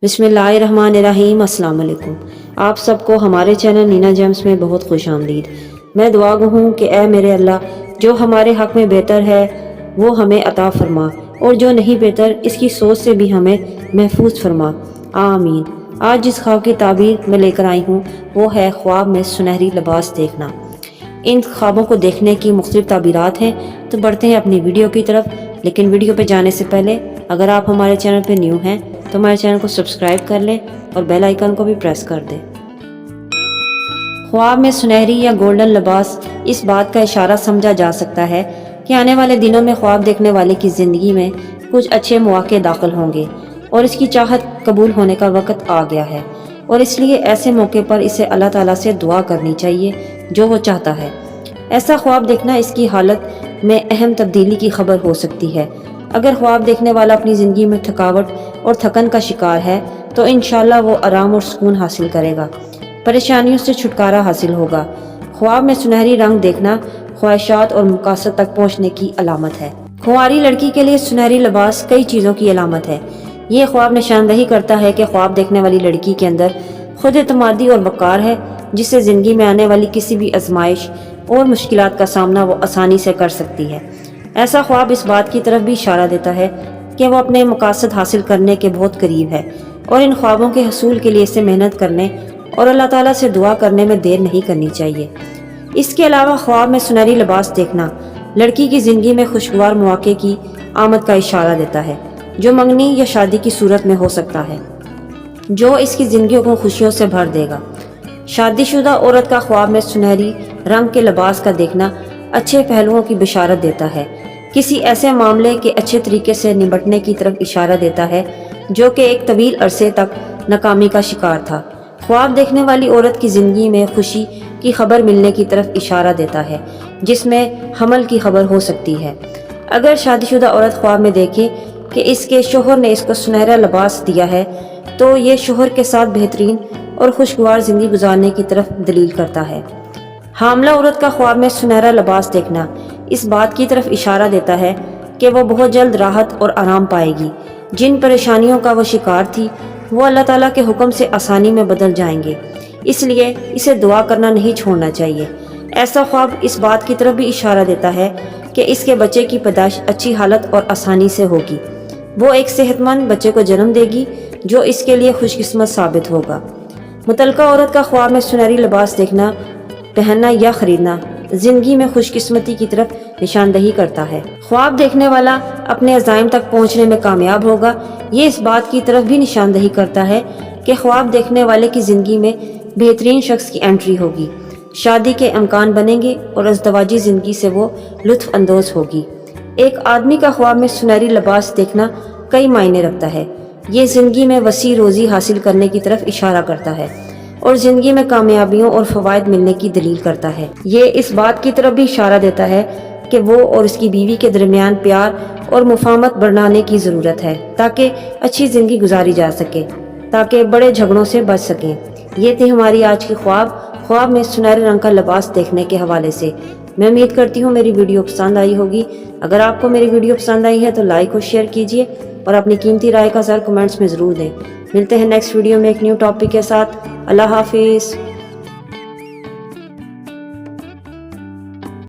बिस्मिल्लाहिर्रहमानिर्रहीम। अस्सलाम वालेकुम। आप सबको हमारे चैनल नीना जेम्स में बहुत खुश आमदीद। मैं दुआ गो हूँ कि ए मेरे अल्लाह, जो हमारे हक़ में बेहतर है वो हमें अता फरमा, और जो नहीं बेहतर इसकी सोच से भी हमें महफूज फरमा। आमीन। आज जिस ख्वाब की ताबीर मैं लेकर आई हूँ वो है ख्वाब में सुनहरी लिबास देखना। इन ख्वाबों को देखने की मुख्तलिफ ताबीरात हैं, तो बढ़ते हैं अपनी वीडियो की तरफ। लेकिन वीडियो पे जाने से पहले अगर आप हमारे चैनल पे न्यू हैं तो हमारे चैनल को सब्सक्राइब कर लें और बेल आइकन को भी प्रेस कर दें। ख्वाब में सुनहरी या गोल्डन लिबास इस बात का इशारा समझा जा सकता है कि आने वाले दिनों में ख्वाब देखने वाले की ज़िंदगी में कुछ अच्छे मौके दाखिल होंगे और इसकी चाहत कबूल होने का वक्त आ गया है, और इसलिए ऐसे मौके पर इसे अल्लाह ताला से दुआ करनी चाहिए जो वो चाहता है। ऐसा ख्वाब देखना इसकी हालत में अहम तब्दीली की खबर हो सकती है। अगर ख्वाब देखने वाला अपनी ज़िंदगी में थकावट और थकन का शिकार है तो इंशाल्लाह वो आराम और सुकून हासिल करेगा, परेशानियों से छुटकारा हासिल होगा। ख्वाब में सुनहरी रंग देखना ख्वाहिशात और मकासद तक पहुँचने की अलामत है। कुंवारी लड़की के लिए सुनहरी लिबास कई चीज़ों की अलामत है। ये ख्वाब निशानदही करता है कि ख्वाब देखने वाली लड़की के अंदर खुद एतमादी और वक़ार है, जिससे ज़िंदगी में आने वाली किसी भी आजमाइश और मुश्किलात का सामना वो आसानी से कर सकती है। ऐसा ख्वाब इस बात की तरफ भी इशारा देता है कि वो अपने मकासद हासिल करने के बहुत करीब है, और इन ख्वाबों के हसूल के लिए इसे मेहनत करने और अल्लाह ताला से दुआ करने में देर नहीं करनी चाहिए। इसके अलावा ख्वाब में सुनहरी लिबास देखना लड़की की ज़िंदगी में खुशगवार मौके की आमद का इशारा देता है, जो मंगनी या शादी की सूरत में हो सकता है, जो इसकी ज़िंदगी को खुशियों से भर देगा। शादीशुदा औरत का ख्वाब में सुनहरी रंग के लिबास का देखना अच्छे पहलुओं की बिशारत देता है, किसी ऐसे मामले के अच्छे तरीके से निपटने की तरफ इशारा देता है जो कि एक तवील अरसे तक नाकामी का शिकार था। ख्वाब देखने वाली औरत की ज़िंदगी में खुशी की खबर मिलने की तरफ इशारा देता है, जिसमें हमल की खबर हो सकती है। अगर शादीशुदा औरत ख्वाब में देखे कि इसके शोहर ने इसको सुनहरा लिबास दिया है तो ये शोहर के साथ बेहतरीन और खुशगवार ज़िंदगी गुजारने की तरफ दलील करता है। हामला औरत का ख्वाब में सुनहरा लिबास देखना इस बात की तरफ इशारा देता है कि वो बहुत जल्द राहत और आराम पाएगी। जिन परेशानियों का वो शिकार थी वो अल्लाह ताला के हुक्म से आसानी में बदल जाएंगे, इसलिए इसे दुआ करना नहीं छोड़ना चाहिए। ऐसा ख्वाब इस बात की तरफ भी इशारा देता है कि इसके बच्चे की पैदाइश अच्छी हालत और आसानी से होगी। वो एक सेहतमंद बच्चे को जन्म देगी जो इसके लिए खुशकिस्मत साबित होगा। मुतल्लिका औरत का ख्वाब में सुनहरी लिबास देखना, पहनना या खरीदना जिंदगी में खुशकिस्मती की तरफ निशानदही करता है। ख्वाब देखने वाला अपने अज़ाइम तक पहुंचने में कामयाब होगा। ये इस बात की तरफ भी निशानदही करता है कि ख्वाब देखने वाले की ज़िंदगी में बेहतरीन शख्स की एंट्री होगी, शादी के इम्कान बनेंगे और अज़दवाजी ज़िंदगी से वो लुत्फ़ अंदोज़ होगी। एक आदमी का ख्वाब में सुनहरी लिबास देखना कई मायने रखता है। ये ज़िंदगी में वसी रोज़ी हासिल करने की तरफ इशारा करता है और ज़िंदगी में कामयाबियों और फ़वाइद मिलने की दलील करता है। ये इस बात की तरफ भी इशारा देता है कि वो और उसकी बीवी के दरमियान प्यार और मुफाहमत बढ़ाने की ज़रूरत है ताकि अच्छी ज़िंदगी गुजारी जा सके, ताकि बड़े झगड़ों से बच सकें। ये थी हमारी आज की ख्वाब में सुनहरे रंग का लिबास देखने के हवाले से। मैं उम्मीद करती हूँ मेरी वीडियो पसंद आई होगी। अगर आपको मेरी वीडियो पसंद आई है तो लाइक और शेयर कीजिए और अपनी कीमती राय का ज़रूर कमेंट्स में ज़रूर दें। मिलते हैं नेक्स्ट वीडियो में एक न्यू टॉपिक के साथ। अल्लाह हाफिज़।